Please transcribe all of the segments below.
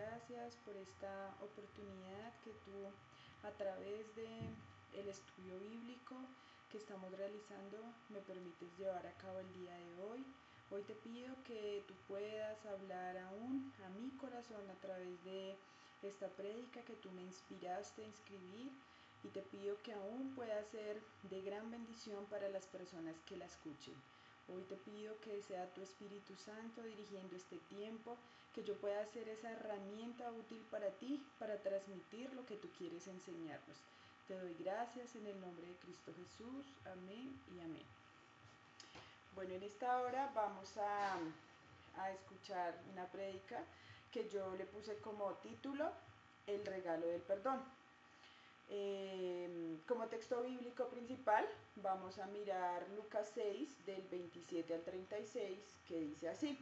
gracias por esta oportunidad que tú, a través de el estudio bíblico que estamos realizando, me permites llevar a cabo el día de hoy. Hoy te pido que tú puedas hablar aún a mi corazón a través de esta prédica que tú me inspiraste a escribir, y te pido que aún pueda ser de gran bendición para las personas que la escuchen. Hoy te pido que sea tu Espíritu Santo dirigiendo este tiempo, que yo pueda ser esa herramienta útil para ti, para transmitir lo que tú quieres enseñarnos. Te doy gracias en el nombre de Cristo Jesús. Amén y amén. Bueno, en esta hora vamos a escuchar una prédica que yo le puse como título El regalo del perdón. Como texto bíblico principal vamos a mirar Lucas 6 del 27 al 36, que dice así: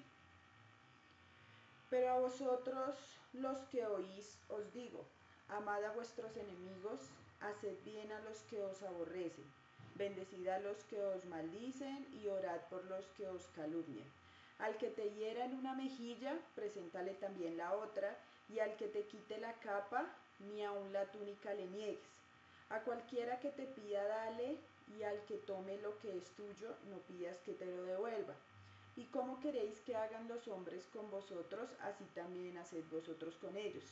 Pero a vosotros los que oís os digo, amad a vuestros enemigos, haced bien a los que os aborrecen, bendecid a los que os maldicen y orad por los que os calumnian. Al que te hiera en una mejilla, preséntale también la otra, y al que te quite la capa, ni aun la túnica le niegues. A cualquiera que te pida, dale, y al que tome lo que es tuyo, no pidas que te lo devuelva. ¿Y cómo queréis que hagan los hombres con vosotros? Así también haced vosotros con ellos.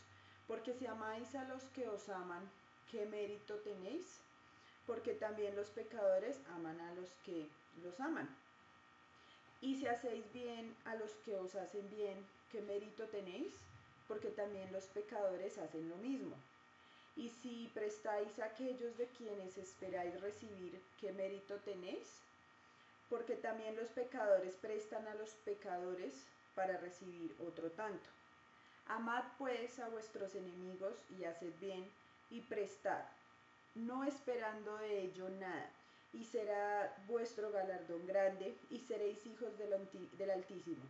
Porque si amáis a los que os aman, ¿qué mérito tenéis? Porque también los pecadores aman a los que los aman. Y si hacéis bien a los que os hacen bien, ¿qué mérito tenéis? Porque también los pecadores hacen lo mismo. Y si prestáis a aquellos de quienes esperáis recibir, ¿qué mérito tenéis? Porque también los pecadores prestan a los pecadores para recibir otro tanto. Amad pues a vuestros enemigos y haced bien y prestad, no esperando de ello nada, y será vuestro galardón grande, y seréis hijos del Altísimo,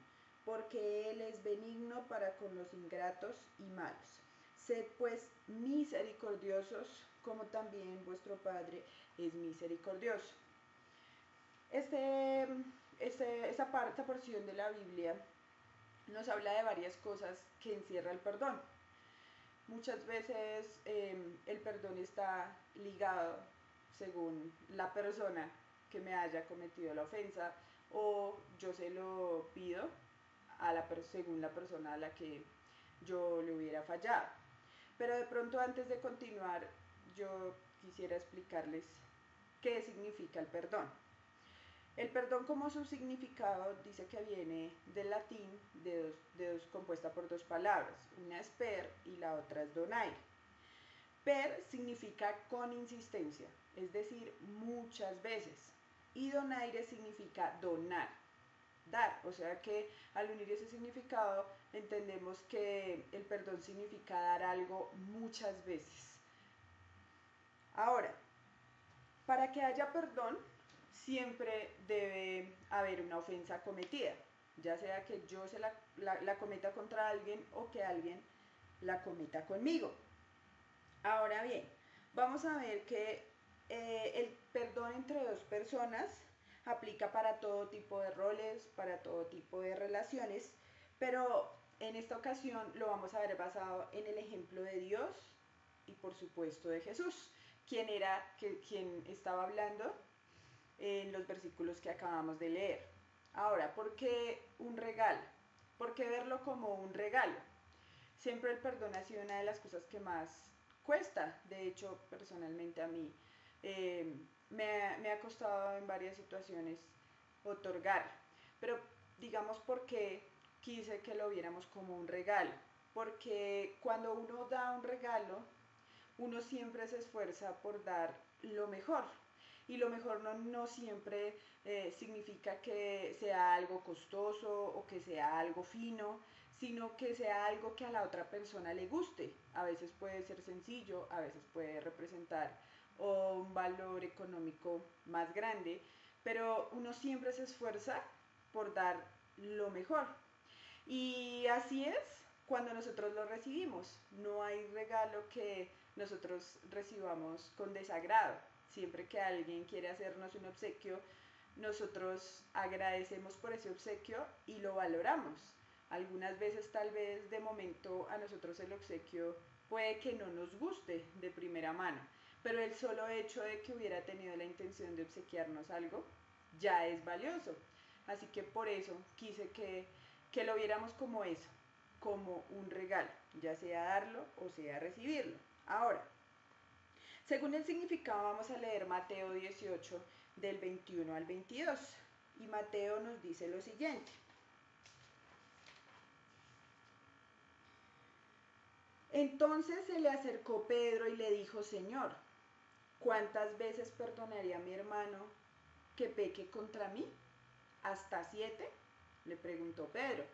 porque Él es benigno para con los ingratos y malos. Sed pues misericordiosos, como también vuestro Padre es misericordioso. Esta porción de la Biblia nos habla de varias cosas que encierra el perdón. Muchas veces el perdón está ligado, según la persona que me haya cometido la ofensa, o yo se lo pido según la persona a la que yo le hubiera fallado. Pero de pronto, antes de continuar, yo quisiera explicarles qué significa el perdón. El perdón, como su significado, dice que viene del latín, compuesta por dos palabras. Una es per y la otra es donaire. Per significa con insistencia, es decir, muchas veces. Y donaire significa donar, dar. O sea que al unir ese significado entendemos que el perdón significa dar algo muchas veces. Ahora, para que haya perdón, siempre debe haber una ofensa cometida, ya sea que yo la cometa contra alguien o que alguien la cometa conmigo. Ahora bien, vamos a ver que el perdón entre dos personas aplica para todo tipo de roles, para todo tipo de relaciones, pero en esta ocasión lo vamos a ver basado en el ejemplo de Dios y por supuesto de Jesús, quien estaba hablando en los versículos que acabamos de leer. Ahora, ¿por qué un regalo? ¿Por qué verlo como un regalo? Siempre el perdón ha sido una de las cosas que más cuesta. De hecho, personalmente a mí me ha costado en varias situaciones otorgar. Pero digamos, ¿por qué quise que lo viéramos como un regalo? Porque cuando uno da un regalo, uno siempre se esfuerza por dar lo mejor. Y lo mejor no siempre significa que sea algo costoso o que sea algo fino, sino que sea algo que a la otra persona le guste. A veces puede ser sencillo, a veces puede representar un valor económico más grande, pero uno siempre se esfuerza por dar lo mejor. Y así es cuando nosotros lo recibimos. No hay regalo que nosotros recibamos con desagrado. Siempre que alguien quiere hacernos un obsequio, nosotros agradecemos por ese obsequio y lo valoramos, Algunas veces tal vez de momento a nosotros el obsequio puede que no nos guste de primera mano, pero el solo hecho de que hubiera tenido la intención de obsequiarnos algo ya es valioso. Así que por eso quise que lo viéramos como eso, como un regalo, ya sea darlo o sea recibirlo. Ahora, según el significado vamos a leer Mateo 18 del 21 al 22 y Mateo nos dice lo siguiente. Entonces se le acercó Pedro y le dijo, Señor, ¿cuántas veces perdonaría a mi hermano que peque contra mí? ¿Hasta 7? Le preguntó Pedro.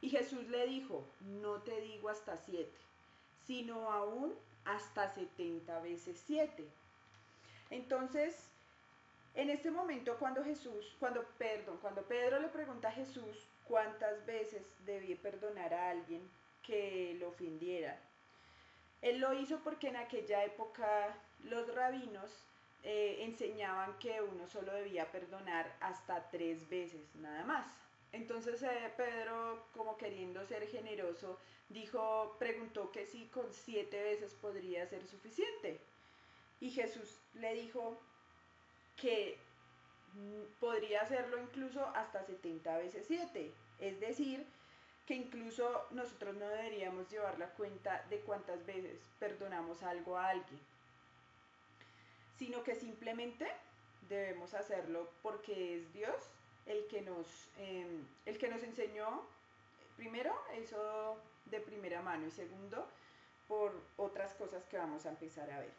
Y Jesús le dijo, no te digo hasta 7, sino aún hasta 70 veces 7. Entonces, en este momento cuando Pedro le pregunta a Jesús cuántas veces debía perdonar a alguien que lo ofendiera, él lo hizo porque en aquella época los rabinos enseñaban que uno solo debía perdonar hasta 3 veces, nada más. Entonces Pedro, como queriendo ser generoso, preguntó que si con 7 veces podría ser suficiente. Y Jesús le dijo que podría hacerlo incluso hasta 70 veces 7. Es decir, que incluso nosotros no deberíamos llevar la cuenta de cuántas veces perdonamos algo a alguien, sino que simplemente debemos hacerlo porque es Dios el que nos enseñó, primero, eso de primera mano y segundo, por otras cosas que vamos a empezar a ver.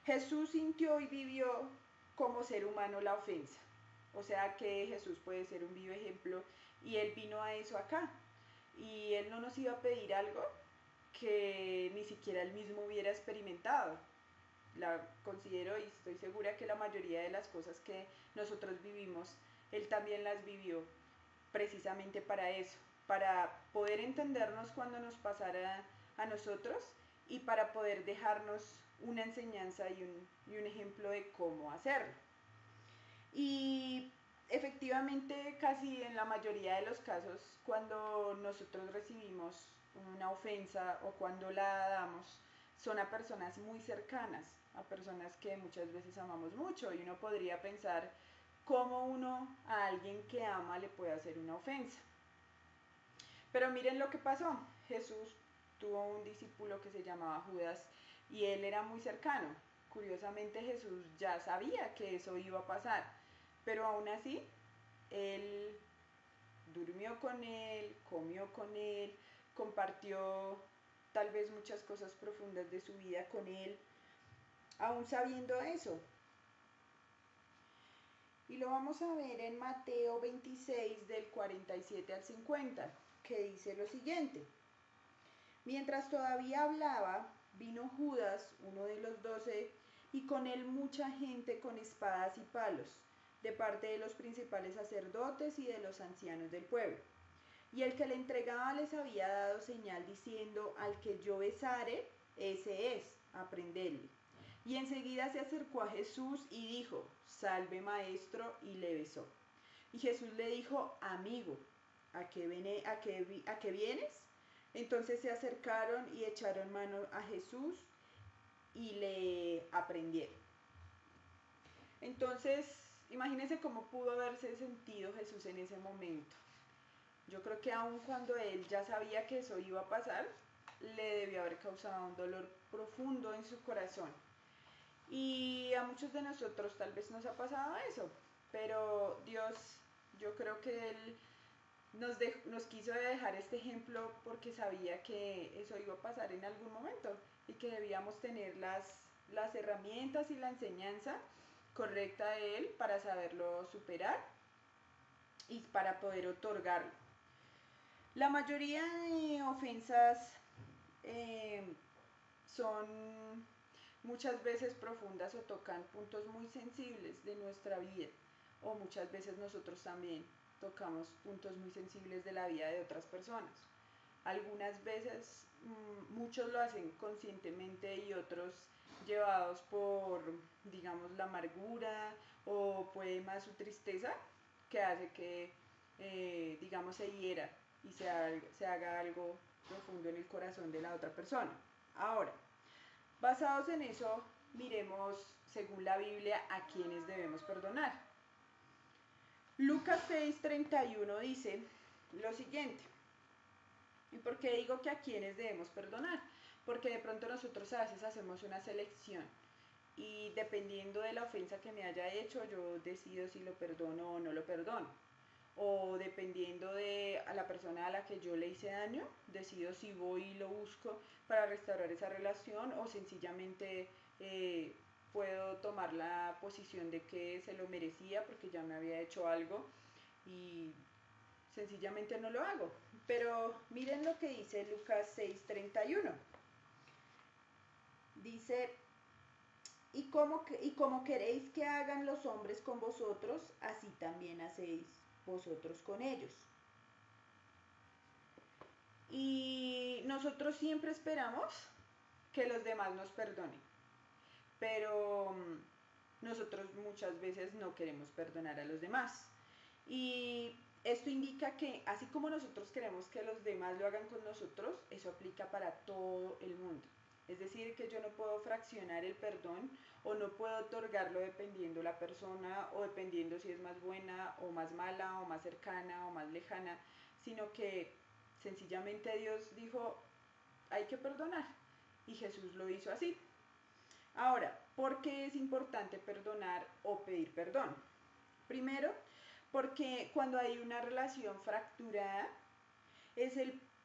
Jesús sintió y vivió como ser humano la ofensa, o sea que Jesús puede ser un vivo ejemplo y Él vino a eso acá. Y Él no nos iba a pedir algo que ni siquiera Él mismo hubiera experimentado. Considero y estoy segura que la mayoría de las cosas que nosotros vivimos, Él también las vivió precisamente para eso, para poder entendernos cuando nos pasara a nosotros y para poder dejarnos una enseñanza y un ejemplo de cómo hacerlo. Y efectivamente, casi en la mayoría de los casos, cuando nosotros recibimos una ofensa o cuando la damos, son a personas muy cercanas, a personas que muchas veces amamos mucho y uno podría pensar cómo uno a alguien que ama le puede hacer una ofensa. Pero miren lo que pasó. Jesús tuvo un discípulo que se llamaba Judas y él era muy cercano. Curiosamente Jesús ya sabía que eso iba a pasar, pero aún así él durmió con él, comió con él, compartió tal vez muchas cosas profundas de su vida con él, aún sabiendo eso. Y lo vamos a ver en Mateo 26 del 47 al 50, que dice lo siguiente. Mientras todavía hablaba, vino Judas, uno de los 12, y con él mucha gente con espadas y palos, de parte de los principales sacerdotes y de los ancianos del pueblo. Y el que le entregaba les había dado señal diciendo, al que yo besare, ese es, aprendedle. Y enseguida se acercó a Jesús y dijo, salve maestro, y le besó. Y Jesús le dijo, amigo, ¿a qué vienes? Entonces se acercaron y echaron mano a Jesús y le aprendieron. Entonces, imagínense cómo pudo haberse sentido Jesús en ese momento. Yo creo que aun cuando él ya sabía que eso iba a pasar, le debió haber causado un dolor profundo en su corazón. Y a muchos de nosotros tal vez nos ha pasado eso, pero Dios, yo creo que Él nos quiso dejar este ejemplo porque sabía que eso iba a pasar en algún momento y que debíamos tener las herramientas y la enseñanza correcta de Él para saberlo superar y para poder otorgarlo. La mayoría de ofensas son muchas veces profundas o tocan puntos muy sensibles de nuestra vida, o muchas veces nosotros también tocamos puntos muy sensibles de la vida de otras personas. Algunas veces muchos lo hacen conscientemente y otros llevados por, digamos, la amargura o puede más su tristeza que hace que, digamos, se hiera y se haga algo profundo en el corazón de la otra persona. Ahora, basados en eso, miremos según la Biblia a quienes debemos perdonar. Lucas 6:31 dice lo siguiente. ¿Y por qué digo que a quienes debemos perdonar? Porque de pronto nosotros a veces hacemos una selección y dependiendo de la ofensa que me haya hecho, yo decido si lo perdono o no lo perdono. O dependiendo de a la persona a la que yo le hice daño, decido si voy y lo busco para restaurar esa relación o sencillamente puedo tomar la posición de que se lo merecía porque ya me había hecho algo y sencillamente no lo hago. Pero miren lo que dice Lucas 6:31. Dice, y como queréis que hagan los hombres con vosotros, así también hacéis vosotros con ellos. Y nosotros siempre esperamos que los demás nos perdonen, pero nosotros muchas veces no queremos perdonar a los demás. Y esto indica que así como nosotros queremos que los demás lo hagan con nosotros, eso aplica para todo el mundo. Es decir, que yo no puedo fraccionar el perdón o no puedo otorgarlo dependiendo la persona o dependiendo si es más buena o más mala o más cercana o más lejana, sino que sencillamente Dios dijo, hay que perdonar. Y Jesús lo hizo así. Ahora, ¿por qué es importante perdonar o pedir perdón? Primero, porque cuando hay una relación fracturada, es,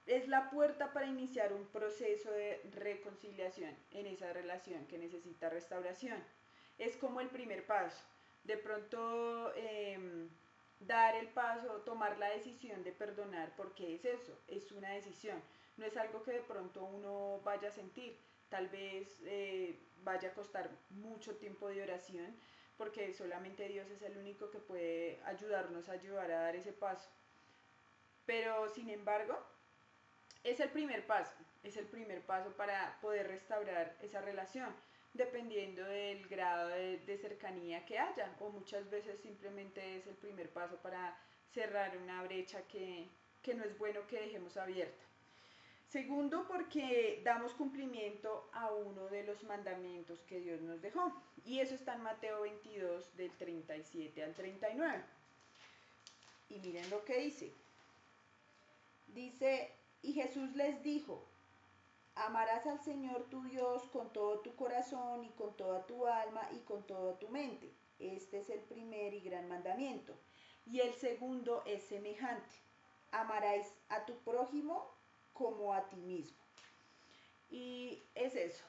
es la puerta para iniciar un proceso de reconciliación en esa relación que necesita restauración. Es como el primer paso. De pronto, dar el paso, tomar la decisión de perdonar, porque es eso, es una decisión. No es algo que de pronto uno vaya a sentir. Tal vez vaya a costar mucho tiempo de oración, porque solamente Dios es el único que puede ayudarnos a ayudar a dar ese paso. Pero sin embargo, es el primer paso para poder restaurar esa relación, dependiendo del grado de cercanía que haya, o muchas veces simplemente es el primer paso para cerrar una brecha que no es bueno que dejemos abierta. Segundo, porque damos cumplimiento a uno de los mandamientos que Dios nos dejó. Y eso está en Mateo 22, del 37 al 39. Y miren lo que dice. Dice, y Jesús les dijo, amarás al Señor tu Dios con todo tu corazón y con toda tu alma y con toda tu mente. Este es el primer y gran mandamiento. Y el segundo es semejante. Amarás a tu prójimo como a ti mismo. Y es eso.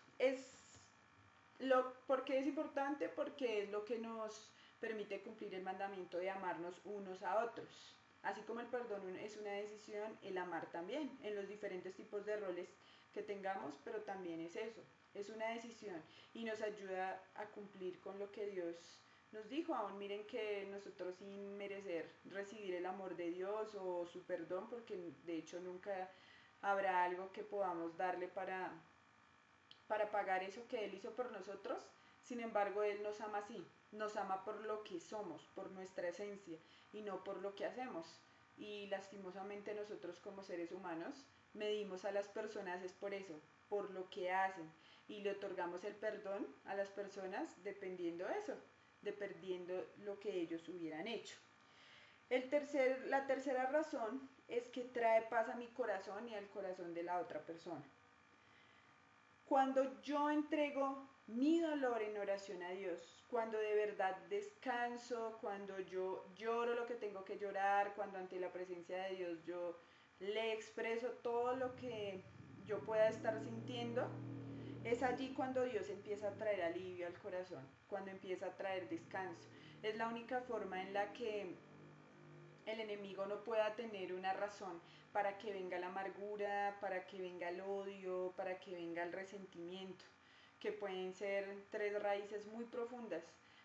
¿Por qué es importante? Porque es lo que nos permite cumplir el mandamiento de amarnos unos a otros. Así como el perdón es una decisión, el amar también, en los diferentes tipos de roles que tengamos, pero también es eso, es una decisión y nos ayuda a cumplir con lo que Dios nos dijo. Aún miren que nosotros sin merecer recibir el amor de Dios o su perdón, porque de hecho nunca habrá algo que podamos darle para pagar eso que Él hizo por nosotros. Sin embargo, Él nos ama así, nos ama por lo que somos, por nuestra esencia y no por lo que hacemos. Y lastimosamente nosotros como seres humanos medimos a las personas es por eso, por lo que hacen. Y le otorgamos el perdón a las personas dependiendo de eso, dependiendo lo que ellos hubieran hecho. La tercera razón es que trae paz a mi corazón y al corazón de la otra persona. Cuando yo entrego mi dolor en oración a Dios, cuando de verdad descanso, cuando yo lloro lo que tengo que llorar, cuando ante la presencia de Dios yo le expreso todo lo que yo pueda estar sintiendo, es allí cuando Dios empieza a traer alivio al corazón, cuando empieza a traer descanso. Es la única forma en la que el enemigo no pueda tener una razón para que venga la amargura, para que venga el odio, para que venga el resentimiento, que pueden ser tres raíces muy profundas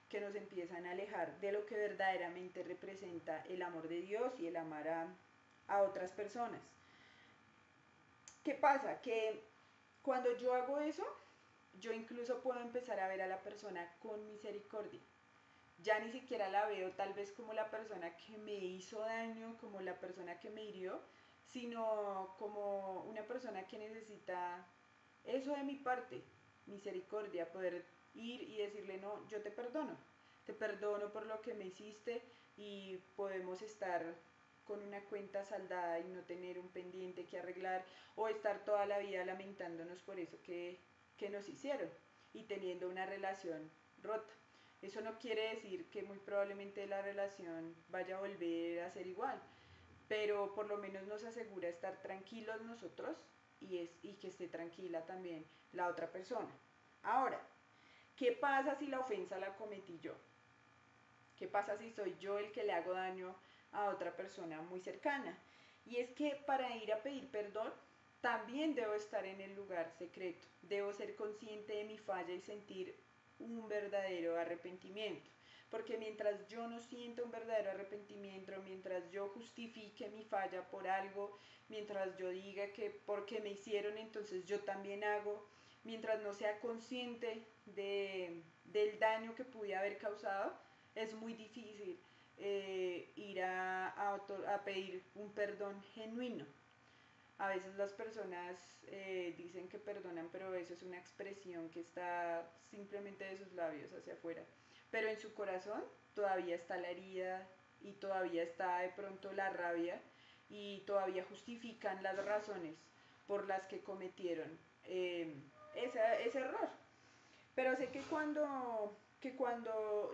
que nos empiezan a alejar de lo que verdaderamente representa el amor de Dios y el amar a otras personas. ¿Qué pasa? Que cuando yo hago eso, yo incluso puedo empezar a ver a la persona con misericordia. Ya ni siquiera la veo tal vez como la persona que me hizo daño, como la persona que me hirió, sino como una persona que necesita eso de mi parte, misericordia, poder ir y decirle, no, yo te perdono por lo que me hiciste y podemos estar con una cuenta saldada y no tener un pendiente que arreglar o estar toda la vida lamentándonos por eso que nos hicieron y teniendo una relación rota. Eso no quiere decir que muy probablemente la relación vaya a volver a ser igual, pero por lo menos nos asegura estar tranquilos nosotros y que esté tranquila también la otra persona. Ahora, ¿qué pasa si la ofensa la cometí yo? ¿Qué pasa si soy yo el que le hago daño a otra persona muy cercana? Y es que para ir a pedir perdón, también debo estar en el lugar secreto. Debo ser consciente de mi falla y sentir un verdadero arrepentimiento. Porque mientras yo no sienta un verdadero arrepentimiento, mientras yo justifique mi falla por algo, mientras yo diga que porque me hicieron, entonces yo también hago, mientras no sea consciente del daño que pude haber causado, es muy difícil ir a pedir un perdón genuino. A veces las personas dicen que perdonan, pero eso es una expresión que está simplemente de sus labios hacia afuera. Pero en su corazón todavía está la herida y todavía está de pronto la rabia y todavía justifican las razones por las que cometieron eh, ese error. Pero sé que cuando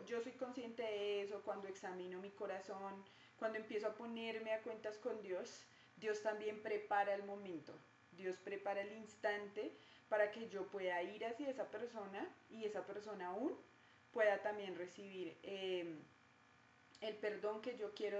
yo soy consciente de eso, cuando examino mi corazón, cuando empiezo a ponerme a cuentas con Dios, Dios también prepara el momento. Dios prepara el instante para que yo pueda ir hacia esa persona y esa persona aún pueda también recibir el perdón que yo quiero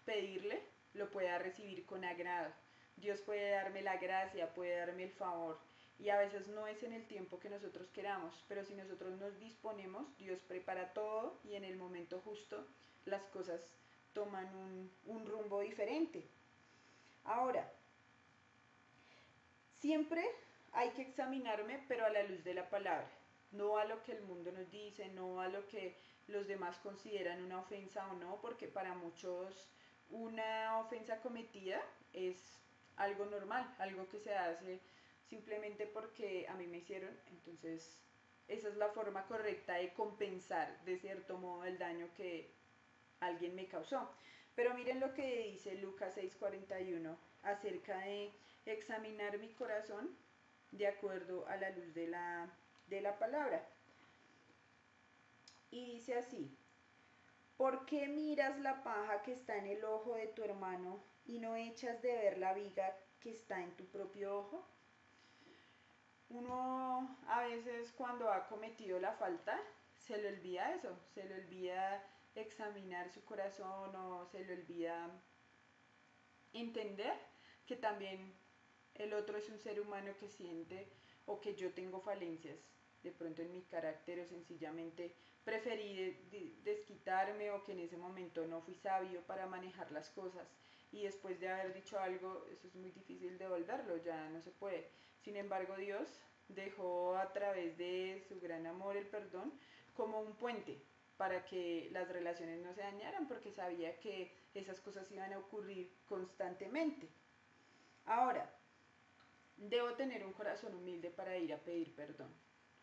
pedirle, lo pueda recibir con agrado. Dios puede darme la gracia, puede darme el favor. Y a veces no es en el tiempo que nosotros queramos, pero si nosotros nos disponemos, Dios prepara todo y en el momento justo las cosas toman un rumbo diferente. Ahora, siempre hay que examinarme, pero a la luz de la palabra, no a lo que el mundo nos dice, no a lo que los demás consideran una ofensa o no, porque para muchos una ofensa cometida es algo normal, algo que se hace simplemente porque a mí me hicieron, entonces esa es la forma correcta de compensar de cierto modo el daño que alguien me causó. Pero miren lo que dice Lucas 6:41 acerca de examinar mi corazón de acuerdo a la luz de la palabra. Y dice así, ¿por qué miras la paja que está en el ojo de tu hermano y no echas de ver la viga que está en tu propio ojo? Uno a veces cuando ha cometido la falta se le olvida eso, se le olvida examinar su corazón o se le olvida entender que también el otro es un ser humano que siente o que yo tengo falencias de pronto en mi carácter o sencillamente preferí desquitarme o que en ese momento no fui sabio para manejar las cosas y después de haber dicho algo eso es muy difícil devolverlo, ya no se puede. Sin embargo, Dios dejó a través de su gran amor el perdón como un puente para que las relaciones no se dañaran porque sabía que esas cosas iban a ocurrir constantemente. Ahora, debo tener un corazón humilde para ir a pedir perdón.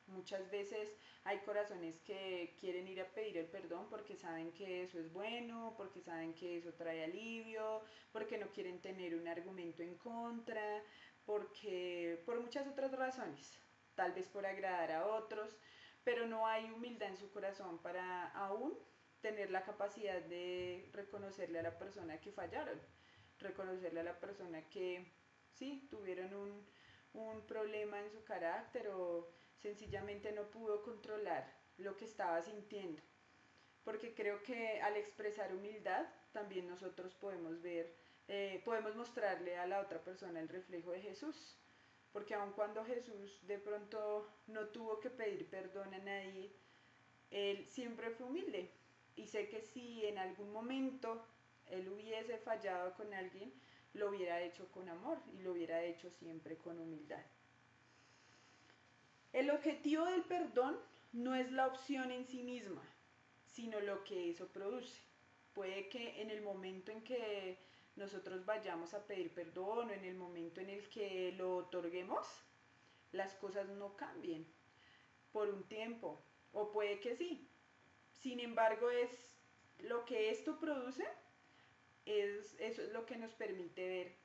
Muchas veces hay corazones que quieren ir a pedir el perdón porque saben que eso es bueno, porque saben que eso trae alivio, porque no quieren tener un argumento en contra, porque por muchas otras razones, tal vez por agradar a otros, pero no hay humildad en su corazón para aún tener la capacidad de reconocerle a la persona que fallaron, reconocerle a la persona que sí tuvieron un problema en su carácter o sencillamente no pudo controlar lo que estaba sintiendo. Porque creo que al expresar humildad también nosotros podemos ver, podemos mostrarle a la otra persona el reflejo de Jesús. Porque aun cuando Jesús de pronto no tuvo que pedir perdón a nadie, él siempre fue humilde. Y sé que si en algún momento él hubiese fallado con alguien, lo hubiera hecho con amor y lo hubiera hecho siempre con humildad. El objetivo del perdón no es la opción en sí misma, sino lo que eso produce. Puede que en el momento en que nosotros vayamos a pedir perdón o en el momento en el que lo otorguemos, las cosas no cambien por un tiempo, o puede que sí. Sin embargo, es lo que esto produce, eso es lo que nos permite ver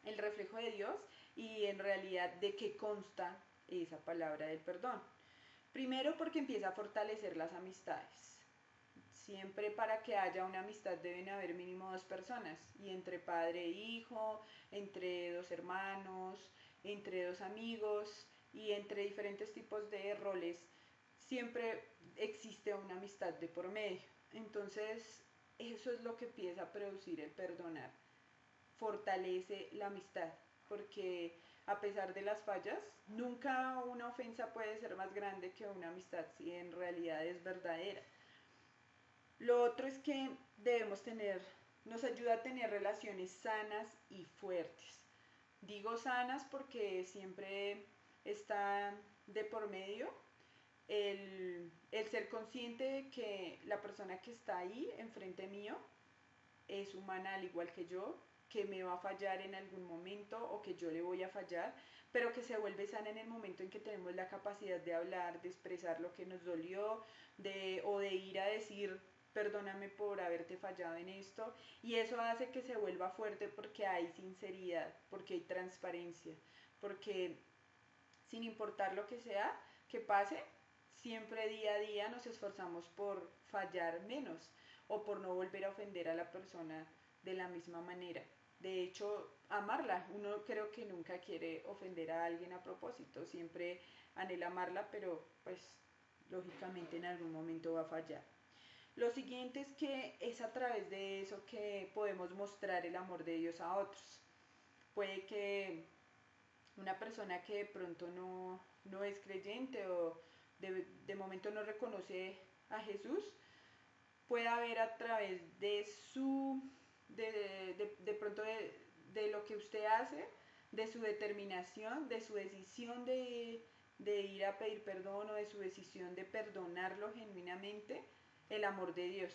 el reflejo de Dios y en realidad de qué consta esa palabra del perdón. Primero porque empieza a fortalecer las amistades. Siempre para que haya una amistad deben haber mínimo dos personas, y entre padre e hijo, entre dos hermanos, entre dos amigos y entre diferentes tipos de roles, siempre existe una amistad de por medio. Entonces, eso es lo que empieza a producir el perdonar, fortalece la amistad, porque a pesar de las fallas, nunca una ofensa puede ser más grande que una amistad si en realidad es verdadera. Lo otro es que debemos tener, nos ayuda a tener relaciones sanas y fuertes. Digo sanas porque siempre está de por medio el ser consciente de que la persona que está ahí enfrente mío es humana al igual que yo, que me va a fallar en algún momento o que yo le voy a fallar, pero que se vuelve sana en el momento en que tenemos la capacidad de hablar, de expresar lo que nos dolió, o de ir a decir perdóname por haberte fallado en esto, y eso hace que se vuelva fuerte porque hay sinceridad, porque hay transparencia, porque sin importar lo que sea que pase, siempre día a día nos esforzamos por fallar menos o por no volver a ofender a la persona de la misma manera. De hecho, amarla, uno creo que nunca quiere ofender a alguien a propósito, siempre anhela amarla, pero pues lógicamente en algún momento va a fallar. Lo siguiente es que es a través de eso que podemos mostrar el amor de Dios a otros. Puede que una persona que de pronto no es creyente o de momento no reconoce a Jesús, pueda ver a través de su, de pronto de lo que usted hace, de su determinación, de su decisión de ir a pedir perdón o de su decisión de perdonarlo genuinamente, el amor de Dios,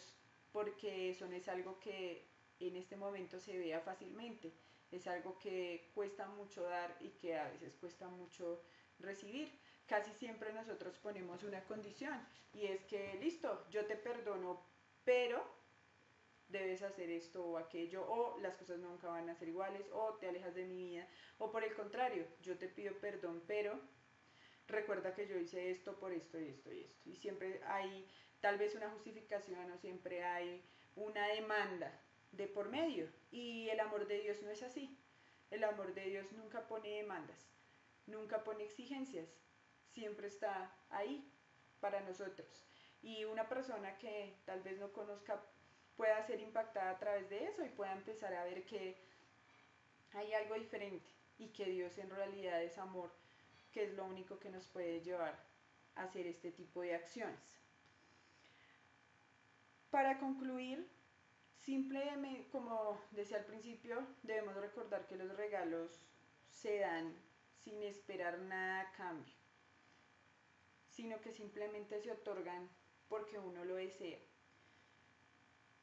porque eso no es algo que en este momento se vea fácilmente, es algo que cuesta mucho dar y que a veces cuesta mucho recibir. Casi siempre nosotros ponemos una condición y es que listo, yo te perdono, pero debes hacer esto o aquello, o las cosas nunca van a ser iguales, o te alejas de mi vida, o por el contrario, yo te pido perdón, pero recuerda que yo hice esto por esto y esto y esto. Y siempre hay tal vez una justificación o siempre hay una demanda de por medio. Y el amor de Dios no es así. El amor de Dios nunca pone demandas, nunca pone exigencias, siempre está ahí para nosotros. Y una persona que tal vez no conozca pueda ser impactada a través de eso y pueda empezar a ver que hay algo diferente y que Dios en realidad es amor, que es lo único que nos puede llevar a hacer este tipo de acciones. Para concluir, simplemente, como decía al principio, debemos recordar que los regalos se dan sin esperar nada a cambio, sino que simplemente se otorgan porque uno lo desea.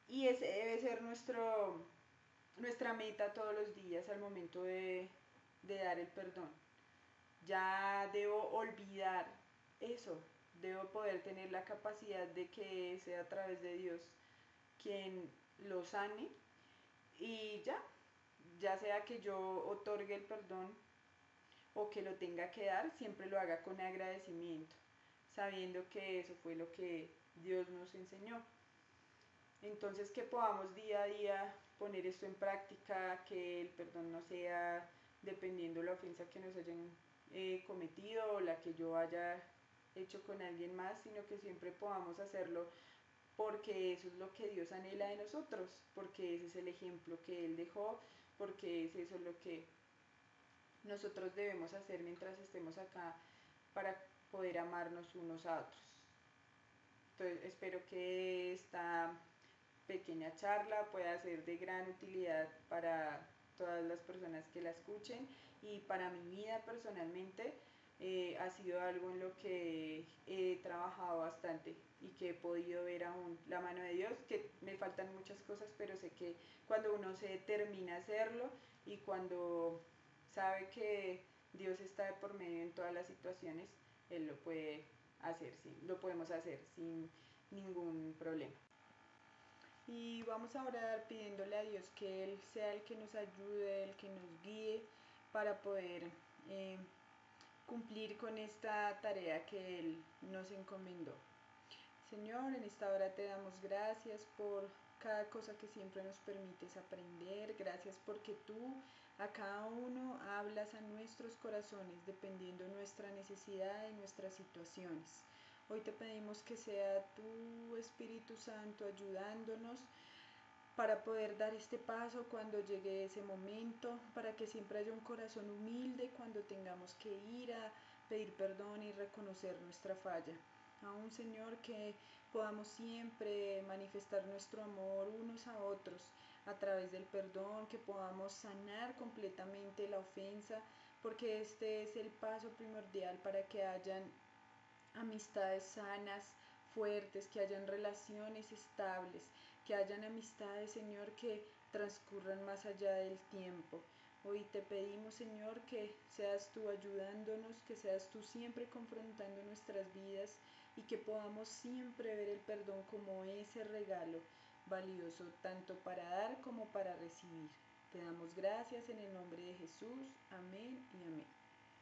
Y ese debe ser nuestra meta todos los días al momento de dar el perdón. Ya debo olvidar eso, debo poder tener la capacidad de que sea a través de Dios quien lo sane y ya sea que yo otorgue el perdón o que lo tenga que dar, siempre lo haga con agradecimiento, sabiendo que eso fue lo que Dios nos enseñó. Entonces que podamos día a día poner esto en práctica, que el perdón no sea dependiendo la ofensa que nos hayan cometido o la que yo haya hecho con alguien más, sino que siempre podamos hacerlo porque eso es lo que Dios anhela de nosotros, porque ese es el ejemplo que Él dejó, porque es eso lo que nosotros debemos hacer mientras estemos acá para poder amarnos unos a otros. Entonces espero que esta pequeña charla pueda ser de gran utilidad para todas las personas que la escuchen y para mi vida personalmente ha sido algo en lo que he trabajado bastante y que he podido ver aún la mano de Dios, que me faltan muchas cosas, pero sé que cuando uno se determina a hacerlo y cuando sabe que Dios está de por medio en todas las situaciones, Él lo puede hacer, sí, lo podemos hacer sin ningún problema. Y vamos a orar pidiéndole a Dios que Él sea el que nos ayude, el que nos guíe para poder eh, cumplir con esta tarea que Él nos encomendó. Señor, en esta hora te damos gracias por cada cosa que siempre nos permites aprender. Gracias porque tú a cada uno hablas a nuestros corazones dependiendo nuestra necesidad y nuestras situaciones. Hoy te pedimos que sea tu Espíritu Santo ayudándonos para poder dar este paso cuando llegue ese momento, para que siempre haya un corazón humilde cuando tengamos que ir a pedir perdón y reconocer nuestra falla. Aún, Señor, que podamos siempre manifestar nuestro amor unos a otros a través del perdón, que podamos sanar completamente la ofensa, porque este es el paso primordial para que hayan amistades sanas, fuertes, que hayan relaciones estables, que hayan amistades, Señor, que transcurran más allá del tiempo. Hoy te pedimos, Señor, que seas tú ayudándonos, que seas tú siempre confrontando nuestras vidas y que podamos siempre ver el perdón como ese regalo valioso tanto para dar como para recibir. Te damos gracias en el nombre de Jesús. Amén y amén.